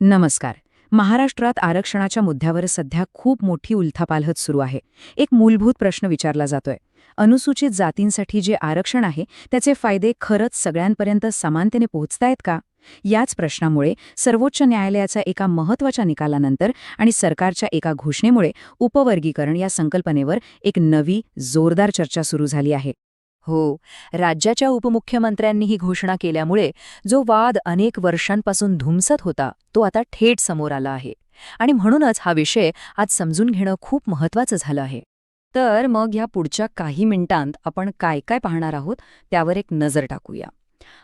नमस्कार. महाराष्ट्रात आरक्षणाच्या मुद्द्यावर सध्या खूप मोठी उलथापालथ सुरू आहे. एक मूलभूत प्रश्न विचारला जातोय. अनुसूचित जातींसाठी जे आरक्षण आहे त्याचे फायदे खरंच सगळ्यांपर्यंत समानतेने पोहोचतायत का? याच प्रश्नामुळे सर्वोच्च न्यायालयाच्या एका महत्त्वाच्या निकालानंतर आणि सरकारच्या एका घोषणेमुळे उपवर्गीकरण या संकल्पनेवर एक नवी, जोरदार चर्चा सुरू झाली आहे. हो, राज्याच्या उपमुख्यमंत्र्यांनी ही घोषणा केल्यामुळे जो वाद अनेक वर्षांपासून धुमसत होता तो आता थेट समोर आला आहे. आणि म्हणूनच हा विषय आज समजून घेणं खूप महत्त्वाचं झालं आहे. तर मग ह्या पुढच्या काही मिनिटांत आपण काय काय पाहणार आहोत त्यावर एक नजर टाकूया.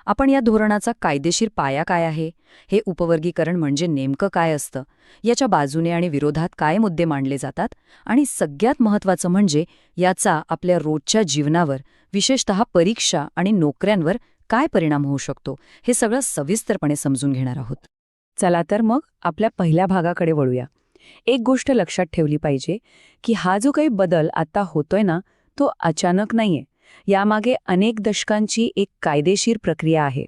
आपण या धोरणाचा कायदेशीर पाया काय आहे, हे उपवर्गीकरण म्हणजे नेमकं काय असतं, याच्या बाजूने आणि विरोधात काय मुद्दे मांडले जातात, आणि सगळ्यात महत्त्वाचं म्हणजे याचा आपल्या रोजच्या जीवनावर, विशेषतः परीक्षा आणि नोकऱ्यांवर काय परिणाम होऊ शकतो, हे सगळं सविस्तरपणे समजून घेणार आहोत. चला तर मग आपल्या पहिल्या भागाकडे वळूया. एक गोष्ट लक्षात ठेवली पाहिजे की हा जो काही बदल आता होतोय ना, तो अचानक नाहीये. यामागे अनेक दशकांची एक कायदेशीर प्रक्रिया आहे.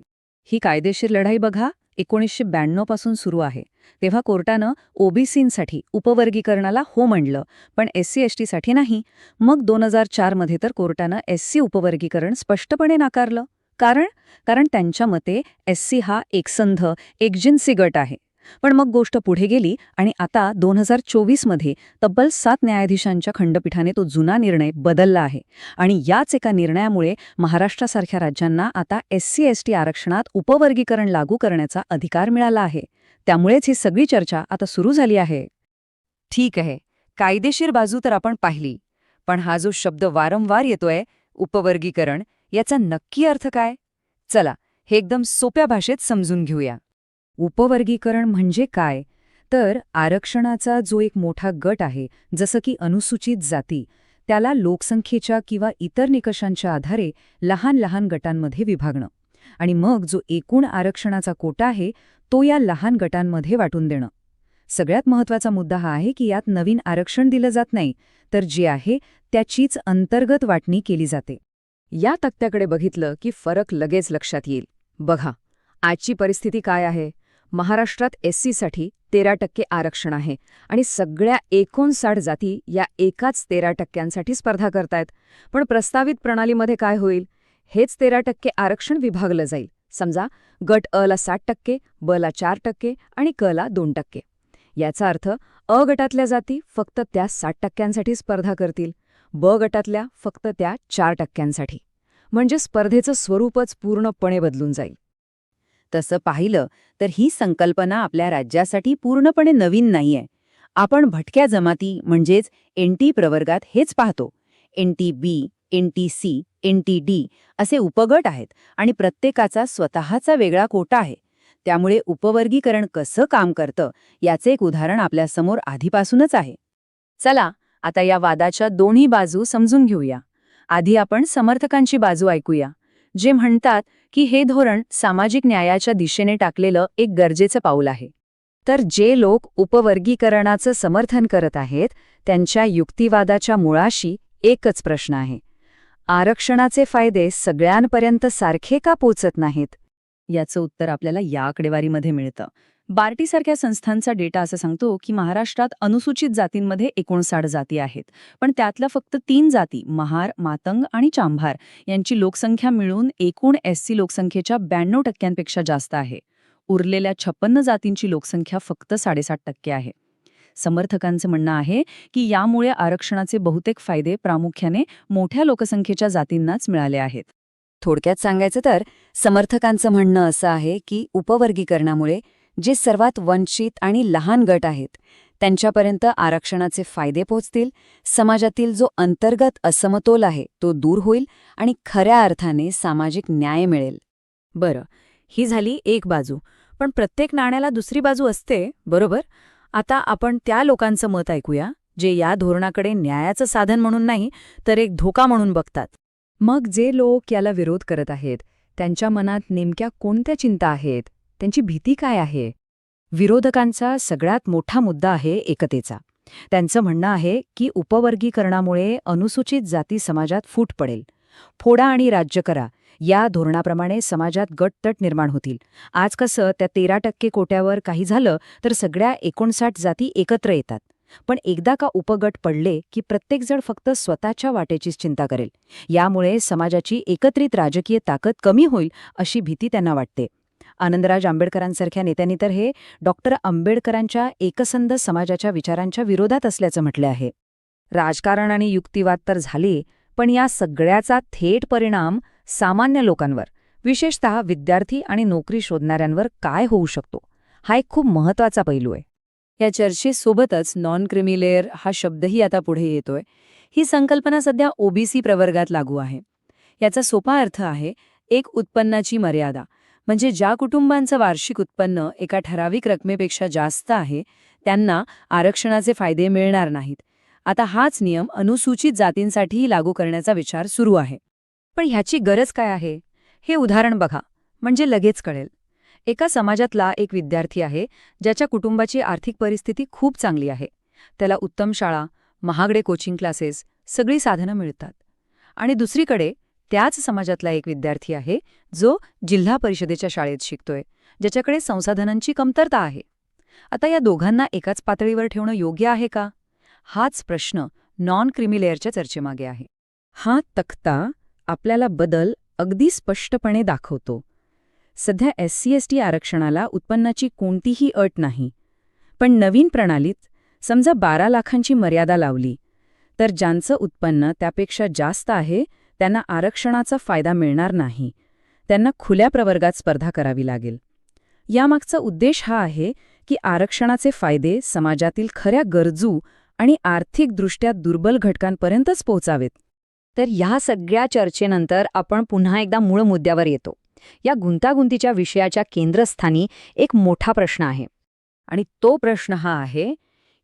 ही कायदेशीर लढाई बघा 1992 पासून सुरू आहे. तेव्हा कोर्टानं ओबीसींसाठी उपवर्गीकरणाला हो म्हणलं, पण SC/ST साठी नाही. मग 2004 मध्ये तर कोर्टानं SC उपवर्गीकरण स्पष्टपणे नाकारलं. कारण त्यांच्या मते SC हा एकसंध, एकजिन्सी गट आहे. पण मग गोष्ट पुढे गेली आणि आता 2024 मध्ये तब्बल 7 न्यायाधीशांच्या खंडपीठाने तो जुना निर्णय बदलला आहे. आणि याच एका निर्णयामुळे महाराष्ट्रासारख्या राज्यांना आता SC/ST आरक्षणात उपवर्गीकरण लागू करण्याचा अधिकार मिळाला आहे. त्यामुळेच ही सगळी चर्चा आता सुरू झाली आहे. ठीक आहे, कायदेशीर बाजू तर आपण पाहिली, पण हा जो शब्द वारंवार येतोय, उपवर्गीकरण, याचा नक्की अर्थ काय? चला, हे एकदम सोप्या भाषेत समजून घेऊया. उपवर्गीकरण म्हणजे काय? तर आरक्षणाचा जो एक मोठा गट आहे, जसं की अनुसूचित जाती, त्याला लोकसंख्येच्या किंवा इतर निकषांच्या आधारे लहान लहान गटांमध्ये विभागणं आणि मग जो एकूण आरक्षणाचा कोटा आहे तो या लहान गटांमध्ये वाटून देणं. सगळ्यात महत्त्वाचा मुद्दा हा आहे की यात नवीन आरक्षण दिलं जात नाही, तर जे आहे त्याचीच अंतर्गत वाटणी केली जाते. या तक्त्याकडे बघितलं की फरक लगेच लक्षात येईल. बघा, आजची परिस्थिती काय आहे. महाराष्ट्रात SC साठी 13% आरक्षण आहे आणि सगळ्या 59 जाती या एकाच 13% स्पर्धा करतायत. पण प्रस्तावित प्रणालीमध्ये काय होईल? हेच 13% आरक्षण विभागलं जाईल. समजा गट अ ला 60%, ब ला 4% आणि क ला 2%. याचा अर्थ अ गटातल्या जाती फक्त त्या 60% स्पर्धा करतील, ब गटातल्या फक्त त्या 4%. म्हणजे स्पर्धेचं स्वरूपच पूर्णपणे बदलून जाईल. तसं पाहिलं तर ही संकल्पना आपल्या राज्यासाठी पूर्णपणे नवीन नाहीये. आपण भटक्या जमाती म्हणजेच NT प्रवर्गात हेच पाहतो. NT-B, NT-C, NT-D असे उपगट आहेत आणि प्रत्येकाचा स्वतःचा वेगळा कोटा आहे. त्यामुळे उपवर्गीकरण कसं काम करतं याचे एक उदाहरण आपल्यासमोर आधीपासूनच आहे. चला आता या वादाच्या दोन्ही बाजू समजून घेऊया. आधी आपण समर्थकांची बाजू ऐकूया, जे म्हणतात की हे धोरण सामाजिक न्यायाच्या दिशेने टाकलेलं एक गरजेचं पाऊल आहे. तर जे लोक उपवर्गीकरणाचं समर्थन करत आहेत त्यांच्या युक्तिवादाच्या मुळाशी एकच प्रश्न आहे: आरक्षणाचे फायदे सगळ्यांपर्यंत सारखे का पोचत नाहीत? याचं उत्तर आपल्याला या आकडेवारीमध्ये मिळतं. बार्टीसारख्या संस्थांचा डेटा असं सांगतो की महाराष्ट्रात अनुसूचित जातींमध्ये 59 जाती आहेत, पण त्यातल्या फक्त 3 जाती महार, मातंग आणि चांभार यांची लोकसंख्या मिळून एकूण SC लोकसंख्येच्या 92% जास्त आहे. उरलेल्या 56 जातींची लोकसंख्या फक्त 7.5% आहे. समर्थकांचं म्हणणं आहे की यामुळे आरक्षणाचे बहुतेक फायदे प्रामुख्याने मोठ्या लोकसंख्येच्या जातींनाच मिळाले आहेत. थोडक्यात सांगायचं तर समर्थकांचं म्हणणं असं आहे की उपवर्गीकरणामुळे जे सर्वात वंचित आणि लहान गट आहेत त्यांच्यापर्यंत आरक्षणाचे फायदे पोचतील, समाजातील जो अंतर्गत असमतोल आहे तो दूर होईल आणि खऱ्या अर्थाने सामाजिक न्याय मिळेल. बरं, ही झाली एक बाजू. पण प्रत्येक नाण्याला दुसरी बाजू असते, बरोबर? आता आपण त्या लोकांचं मत ऐकूया जे या धोरणाकडे न्यायाचं साधन म्हणून नाही तर एक धोका म्हणून बघतात. मग जे लोक याला विरोध करत आहेत त्यांच्या मनात नेमक्या कोणत्या चिंता आहेत, त्यांची भीती काय आहे? विरोधकांचा सगळ्यात मोठा मुद्दा आहे एकतेचा. त्यांचं म्हणणं आहे की उपवर्गीकरणामुळे अनुसूचित जाती समाजात फूट पडेल फोडा आणि राज्य करा या धोरणाप्रमाणे समाजात गटतट निर्माण होतील. आज कसं त्या 13% कोट्यावर काही झालं तर सगळ्या 59 जाती एकत्र येतात. पण एकदा का उपगट पडले की प्रत्येकजण फक्त स्वतःच्या वाटेचीच चिंता करेल. यामुळे समाजाची एकत्रित राजकीय ताकद कमी होईल अशी भीती त्यांना वाटते. आनंदराज आंबेडकरांसारख्या नेत्यांनी तर हे डॉक्टर आंबेडकरांच्या एकसंध समाजाच्या विचारांच्या विरोधात असल्याचं म्हटलं आहे. राजकारण आणि युक्तिवाद तर झाले, पण या सगळ्याचा थेट परिणाम सामान्य लोकांवर, विशेषतः विद्यार्थी आणि नोकरी शोधणाऱ्यांवर काय होऊ शकतो, हा एक खूप महत्त्वाचा पैलू आहे. या चर्चेसोबतच नॉन क्रिमी लेअर हा शब्दही आता पुढे येतोय. ही संकल्पना सध्या ओबीसी प्रवर्गात लागू आहे. याचा सोपा अर्थ आहे एक उत्पन्नाची मर्यादा, म्हणजे ज्या कुटुंबांचं वार्षिक उत्पन्न एका ठराविक रकमेपेक्षा जास्त आहे त्यांना आरक्षणाचे फायदे मिळणार नाहीत. आता हाच नियम अनुसूचित जातींसाठीही लागू करण्याचा विचार सुरू आहे. पण ह्याची गरज काय आहे हे उदाहरण बघा, म्हणजे लगेच कळेल. एका समाजातला एक विद्यार्थी आहे ज्याच्या कुटुंबाची आर्थिक परिस्थिती खूप चांगली आहे. त्याला उत्तम शाळा, महागडे कोचिंग क्लासेस, सगळी साधनं मिळतात. आणि दुसरीकडे त्याच समाजातला एक विद्यार्थी आहे जो जिल्हा परिषदेच्या शाळेत शिकतोय, ज्याच्याकडे संसाधनांची कमतरता आहे. आता या दोघांना एकाच पातळीवर ठेवणं योग्य आहे का? हाच प्रश्न नॉन क्रिमी लेअरच्या चर्चेमागे आहे. हा तक्ता आपल्याला बदल अगदी स्पष्टपणे दाखवतो. सध्या SC/ST आरक्षणाला उत्पन्नाची कोणतीही अट नाही. पण नवीन प्रणालीत समजा 12 लाखांची मर्यादा लावली तर ज्यांचं उत्पन्न त्यापेक्षा जास्त आहे त्यांना आरक्षणाचा फायदा मिळणार नाही. त्यांना खुल्या प्रवर्गात स्पर्धा करावी लागेल. यामागचा उद्देश हा आहे की आरक्षणाचे फायदे समाजातील खऱ्या गरजू आणि आर्थिकदृष्ट्या दुर्बल घटकांपर्यंतच पोहोचावेत. तर ह्या सगळ्या चर्चेनंतर आपण पुन्हा एकदा मूळ मुद्द्यावर येतो. या गुंतागुंतीच्या विषयाच्या केंद्रस्थानी एक मोठा प्रश्न आहे. आणि तो प्रश्न हा आहे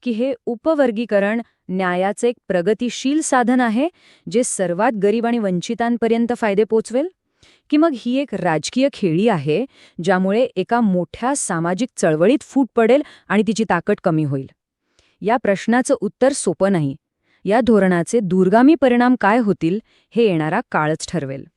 की हे उपवर्गीकरण न्यायाचे एक प्रगतिशील साधन आहे जे सर्वात गरीब आणि वंचितांपर्यंत फायदे पोचवेल, की मग ही एक राजकीय खेळी आहे ज्यामुळे एका मोठ्या सामाजिक चळवळीत फूट पडेल आणि तिची ताकद कमी होईल. या प्रश्नाचं उत्तर सोपं नाही. या धोरणाचे दूरगामी परिणाम काय होतील हे येणारा काळच ठरवेल.